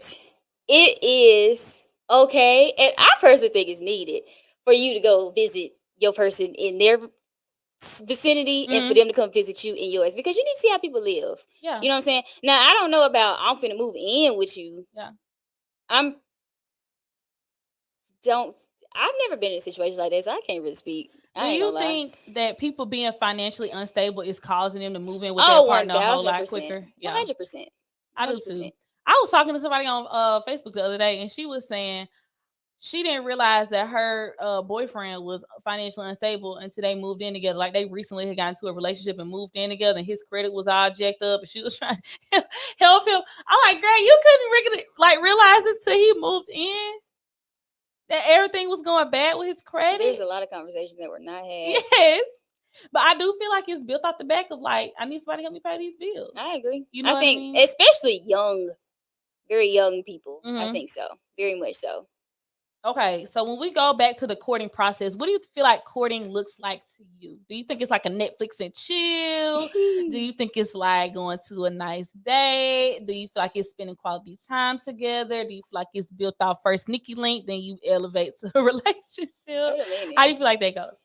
it is okay, and I personally think it's needed for you to go visit your person in their vicinity and for them to come visit you in yours, because you need to see how people live. Yeah. You know what I'm saying? Now, I don't know about I'm finna move in with you. Yeah. I'm don't I've never been in a situation like this. So I can't really speak. Do I ain't you gonna lie. think that people being financially unstable is causing them to move in with their Oh, partner a whole lot 1,000%. quicker? Yeah, 100%. I do 100%. too. I was talking to somebody on Facebook the other day, and she was saying she didn't realize that her boyfriend was financially unstable until they moved in together. Like they recently had gotten into a relationship and moved in together, and his credit was all jacked up, and she was trying to help him. I'm like, girl, you couldn't really realize this till he moved in that everything was going bad with his credit. There's a lot of conversations that were not had. Yes, but I do feel like it's built off the back of like I need somebody to help me pay these bills. I agree. You know I what I think, mean? especially young, very young people. I Mhm. think so. Very much so. Okay, so when we go back to the courting process, what do you feel like courting looks like to you? Do you think it's like a Netflix and chill? Do you think it's like going to a nice date? Do you feel like it's spending quality time together? Do you feel like it's built off first sneaky link, then you elevate to a relationship? Wait a minute. How do you feel like that goes?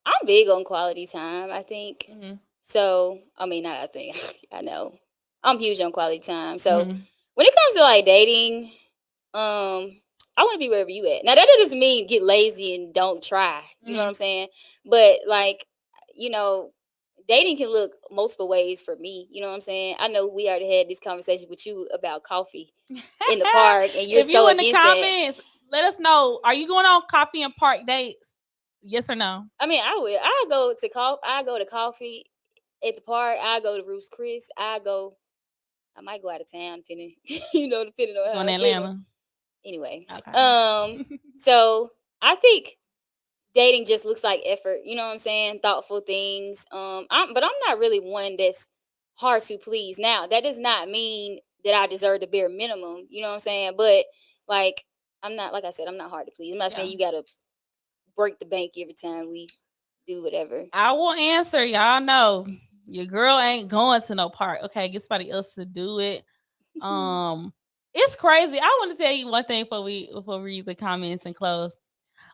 I'm big on quality time, I think. Mm-hmm. So, I mean, not I think. I know. I'm huge on quality time. So, Mm-hmm. when it comes to like dating, I want to be wherever you at. Now, that doesn't mean get lazy and don't try. You know what I'm saying? But like, you know, dating can look multiple ways for me. You know what I'm saying? I know we already had this conversation with you about coffee in the park, and you're If you so in the against that. comments, let us know. Are you going on coffee and park dates? Yes or no? I mean, I will. I go to coffee at the park. I go to Ruth's Chris. I might go out of town, depending, depending on how Going to I'm feeling. Atlanta? Anyway, Okay. so I think dating just looks like effort. You know what I'm saying? Thoughtful things. But I'm not really one that's hard to please. Now, that does not mean that I deserve the bare minimum. You know what I'm saying? But like, I'm not, like I said, I'm not hard to please. I'm not saying you gotta break the bank every time we do whatever. I will answer. Y'all know your girl ain't going to no park. Okay, get somebody else to do it. It's crazy. I want to tell you one thing before we read the comments and close.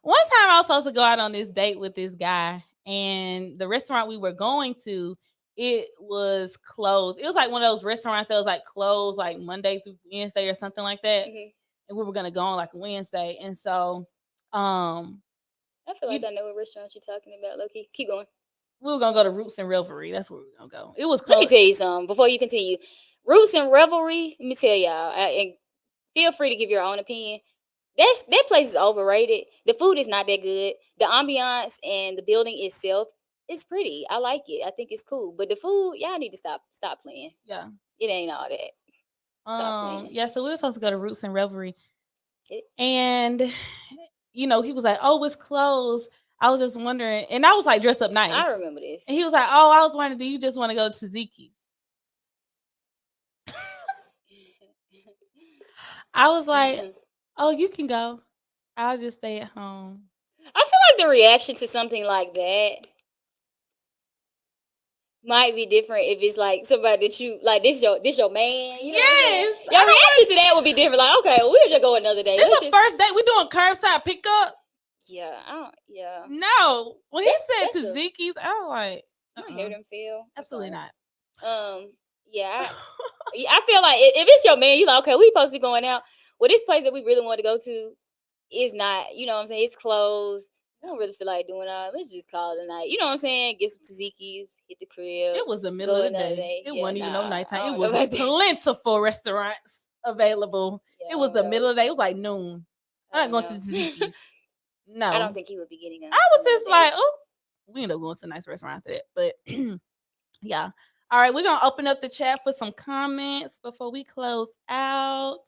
One time I was supposed to go out on this date with this guy, and the restaurant we were going to, it was closed. It was like one of those restaurants that was like closed like Monday through Wednesday or something like that. And we were gonna go on like a Wednesday. And so I feel like I know what restaurant you're talking about, Loki. Keep going. we were gonna go to Roots and Revelry. That's where we were gonna go. It was Let me closed. tell you something before you continue. Roots and Revelry, let me tell y'all, and feel free to give your own opinion. That place is overrated. The food is not that good. The ambiance and the building itself is pretty. I like it. I think it's cool. But the food, y'all need to stop playing. Yeah. It ain't all that. Stop playing. Yeah, so we were supposed to go to Roots and Revelry. And he was like, "Oh, it's closed." I was just wondering, and I was like dressed up nice. I remember this. And he was like, "Oh, I was wondering, do you just want to go to Ziki?" I was like, "Oh, you can go. I'll just stay at home." I feel like the reaction to something like that might be different if it's like somebody that you like. This your man. You know Yes, what I'm saying? Your reaction to that would be different. Like, okay, we'll just go another day. It's a first date. We doing curbside pickup. Yeah, I don't. Yeah. No, when he said That's to Ziki's, I was like, I don't hear them feel. absolutely not. Yeah. I feel like if it's your man, you like, okay, we supposed to be going out. Well, this place that we really want to go to is not, you know what I'm saying? It's closed. I don't really feel like doing all. Let's just call it a night. You know what I'm saying? Get some tzatziki's, hit the crib. It was the middle of the day. It wasn't even no nighttime. It was like plentiful restaurants available. Yeah, it was the middle of the day. It was like noon. I'm not going to Tzatziki's. No. I don't think he would be getting I was just like, oh, we end up going to a nice restaurant after that. But yeah. All right, we're going to open up the chat for some comments before we close out.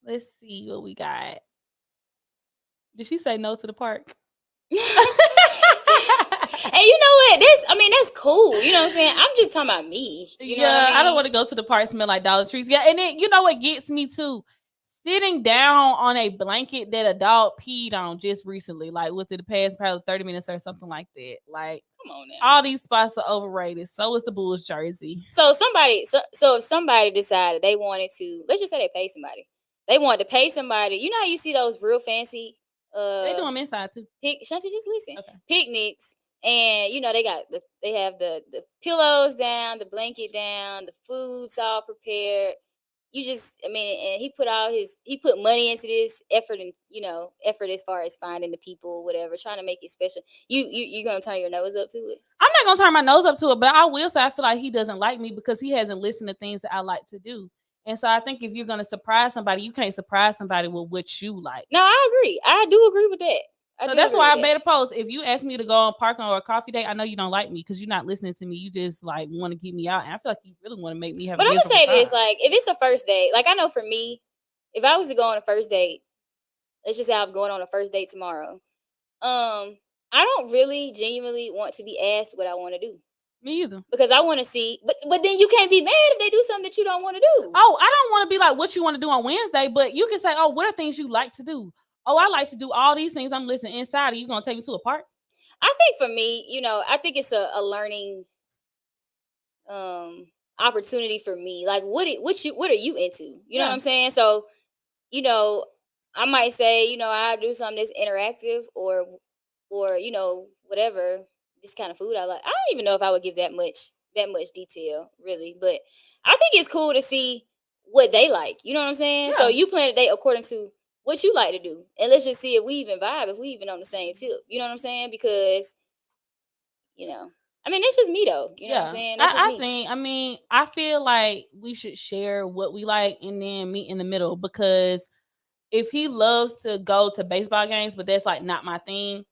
Let's see what we got. Did she say no to the park? And you know what? That's cool. You know what I'm saying? I'm just talking about me. You know what I mean? I don't want to go to the park smell like Dollar Trees. Yeah, and then you know what gets me too? Sitting down on a blanket that a dog peed on just recently, like within the past probably 30 minutes or something like that. Like, come on now. All these spots are overrated. So is the Bulls jersey. So if somebody decided they wanted to, let's just say they pay somebody. They wanted to pay somebody. You know how you see those real fancy they do them inside too. Shanti, just listen. Okay. Picnics, and you know they have the pillows down, the blanket down, the food's all prepared. You just, and he put money into this effort, and effort as far as finding the people, whatever, trying to make it special. You gonna turn your nose up to it? I'm not gonna turn my nose up to it, but I will say I feel like he doesn't like me because he hasn't listened to things that I like to do. And so I think if you're gonna surprise somebody, you can't surprise somebody with what you like. No, I agree. I do agree with that. So that's why I made a post. If you ask me to go on park or a coffee date, I know you don't like me because you're not listening to me. You just like want to get me out, and I feel like you really want to make me have. But I'm gonna say this: like, if it's a first date, like I know for me, if I was to go on a first date, let's just say I'm going on a first date tomorrow. I don't really genuinely want to be asked what I want to do. Me either. Because I want to see, but then you can't be mad if they do something that you don't want to do. Oh, I don't want to be like what you want to do on Wednesday, but you can say, oh, what are things you like to do? Oh, I like to do all these things. I'm listening inside. Are you going to take me to a park? I think for me, I think it's a learning opportunity for me. Like, what are you into? You know what I'm saying? So, I might say, I do something that's interactive or whatever, this kind of food I like. I don't even know if I would give that much detail, really. But I think it's cool to see what they like. You know what I'm saying? Yeah. So you plan a date according to what you like to do. And let's just see if we even vibe, if we even on the same tip. You know what I'm saying? Because, it's just me though. You know what I'm saying? I feel like we should share what we like and then meet in the middle, because if he loves to go to baseball games, but that's like not my thing,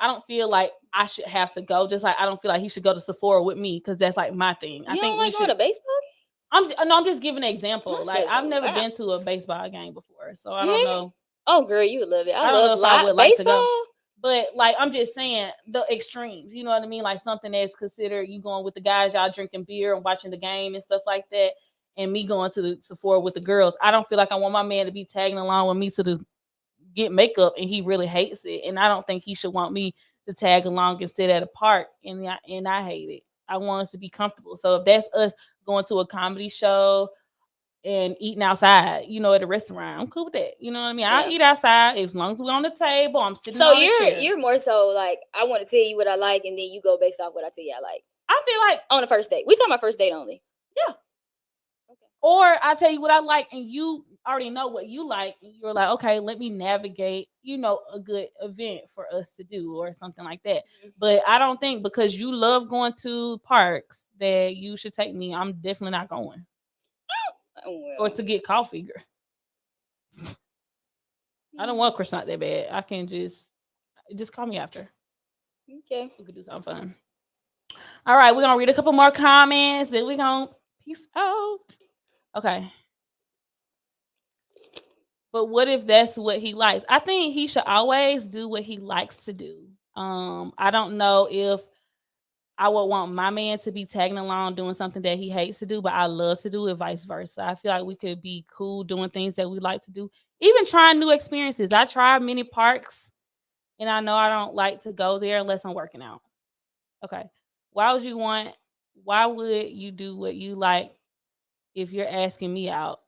I don't feel like I should have to go. Just like I don't feel like he should go to Sephora with me because that's like my thing. I think we should go to baseball games? I'm just giving an example. Like I've never been to a baseball game before, so I don't know. Oh, girl, you would love it. I don't know if I would like to go. But like I'm just saying the extremes. You know what I mean? Like something that's considered you going with the guys, y'all drinking beer and watching the game and stuff like that, and me going to the Sephora with the girls. I don't feel like I want my man to be tagging along with me to the get makeup and he really hates it, and I don't think he should want me to tag along and sit at a park and I hate it. I want us to be comfortable. So if that's us going to a comedy show and eating outside, at a restaurant, I'm cool with that. You know what I mean? Yeah. I'll eat outside as long as we're on the table. I'm sitting. So you're more so like I want to tell you what I like, and then you go based off what I tell you I like. I feel like on the first date. We talking about first date only. Yeah. Okay. Or I tell you what I like, and you already know what you like, and you're like, okay, let me navigate, a good event for us to do or something like that. Mm-hmm. But I don't think because you love going to parks that you should take me. I'm definitely not going. Or to get coffee, girl. I don't want croissant that bad. I can just call me after. Okay. We could do something fun. All right, we're gonna read a couple more comments, then we're gonna peace out. Okay. But what if that's what he likes? I think he should always do what he likes to do. I don't know if I would want my man to be tagging along doing something that he hates to do, but I love to do it, vice versa. I feel like we could be cool doing things that we like to do, even trying new experiences. I tried many parks, and I know I don't like to go there unless I'm working out. Okay. Why would you want, why would you do what you like if you're asking me out?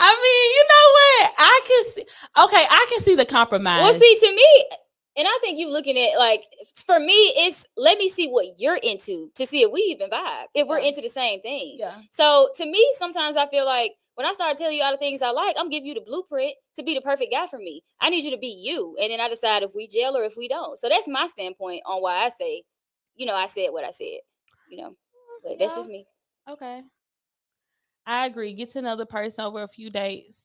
I mean, you know what? I can see, okay, I can see the compromise. Well, see, to me, and I think you looking at like, for me, it's let me see what you're into to see if we even vibe, if we're into the same thing. Yeah. So to me, sometimes I feel like when I start telling you all the things I like, I'm giving you the blueprint to be the perfect guy for me. I need you to be you, and then I decide if we gel or if we don't. So that's my standpoint on why I say, I said what I said, but that's just me. Okay. I agree. Get to know the person over a few dates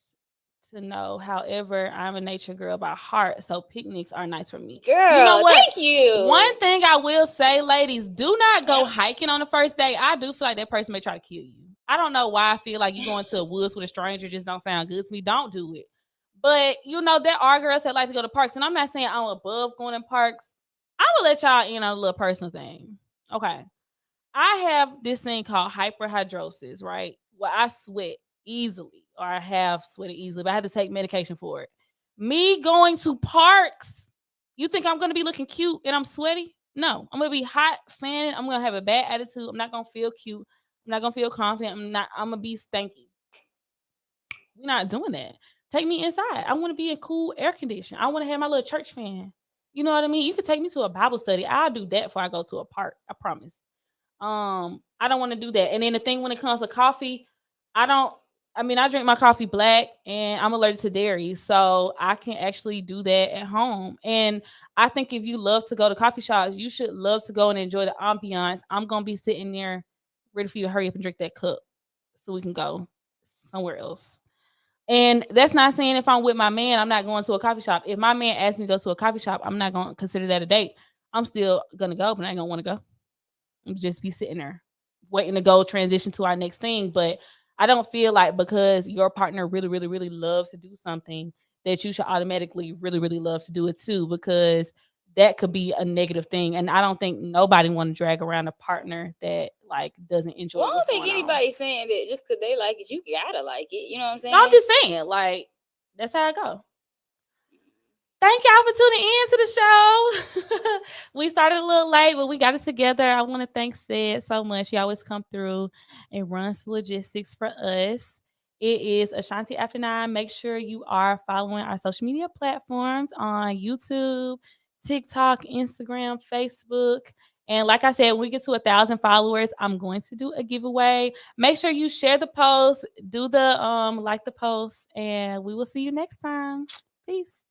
to know. However, I'm a nature girl by heart, so picnics are nice for me. Girl, you know what? Thank you. One thing I will say, ladies, do not go hiking on the first day. I do feel like that person may try to kill you. I don't know why I feel like you going to the woods with a stranger just don't sound good to me. Don't do it. But there are girls that like to go to parks, and I'm not saying I'm above going in parks. I will let y'all in on a little personal thing. Okay. I have this thing called hyperhidrosis, right? Where I sweat easily, or I have sweated easily, but I had to take medication for it. Me going to parks, you think I'm going to be looking cute and I'm sweaty? No, I'm going to be hot, fanning. I'm going to have a bad attitude. I'm not going to feel cute. I'm not going to feel confident. I'm going to be stanky. We're not doing that. Take me inside. I want to be in cool air condition. I want to have my little church fan. You know what I mean? You could take me to a Bible study. I'll do that before I go to a park. I promise. I don't want to do that. And then the thing when it comes to coffee, I drink my coffee black and I'm allergic to dairy. So I can actually do that at home. And I think if you love to go to coffee shops, you should love to go and enjoy the ambiance. I'm going to be sitting there ready for you to hurry up and drink that cup so we can go somewhere else. And that's not saying if I'm with my man, I'm not going to a coffee shop. If my man asks me to go to a coffee shop, I'm not going to consider that a date. I'm still going to go, but I ain't going to want to go. I'm just be sitting there waiting to go transition to our next thing. But I don't feel like because your partner really, really, really loves to do something that you should automatically really, really love to do it too, because that could be a negative thing. And I don't think nobody want to drag around a partner that like doesn't enjoy. Well, I don't think anybody's saying that just because they like it, you gotta like it. You know what I'm saying? No, I'm just saying, like, that's how I go. Thank y'all for tuning in to the show. We started a little late, but we got it together. I want to thank Sid so much. He always come through and runs the logistics for us. It is Ashanti After 9. Make sure you are following our social media platforms on YouTube, TikTok, Instagram, Facebook. And like I said, when we get to 1,000 followers, I'm going to do a giveaway. Make sure you share the post, do the like the post, and we will see you next time. Peace.